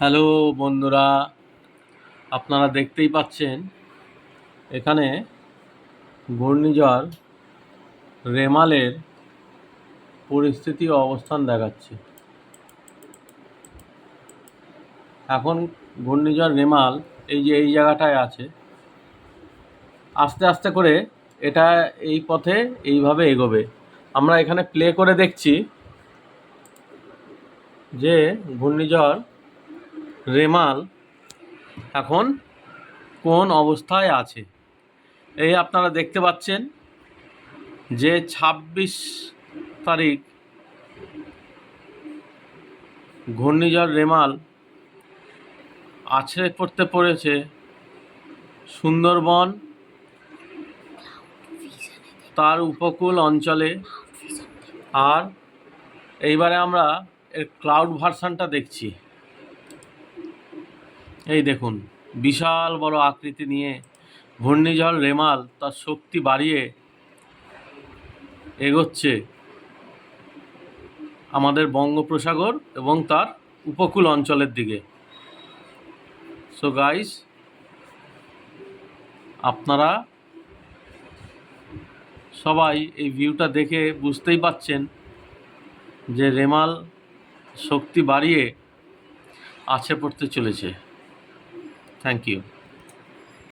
Hello বন্ধুরা, আপনারা দেখতেই পাচ্ছেন এখানে ঘূর্ণিঝড় রেমালের পরিস্থিতি ও অবস্থান দেখাচ্ছে। এখন ঘূর্ণিঝড় রেমাল এই জায়গাটায় আছে। আস্তে আস্তে করে এটা এই পথে এইভাবে এগোবে। আমরা এখানে প্লে করে দেখছি যে ঘূর্ণিঝড় রেমাল এখন কোন অবস্থায় আছে। এই আপনারা দেখতে পাচ্ছেন যে ২৬ তারিখ ঘূর্ণিঝড় রেমাল আছড়ে পড়তে পড়েছে সুন্দরবন তার উপকূল অঞ্চলে। আর এইবারে আমরা এর ক্লাউড ভার্সানটা দেখছি। এই দেখুন, বিশাল বড় আকৃতি নিয়ে ঘূর্ণিঝড় রেমাল তার শক্তি বাড়িয়ে এগোচ্ছে আমাদের বঙ্গোপসাগর এবং তার উপকূল অঞ্চলের দিকে। সো গাইস, আপনারা সবাই এই ভিউটা দেখে বুঝতেই পাচ্ছেন যে রেমাল শক্তি বাড়িয়ে আছড়ে পড়তে চলেছে। Thank you.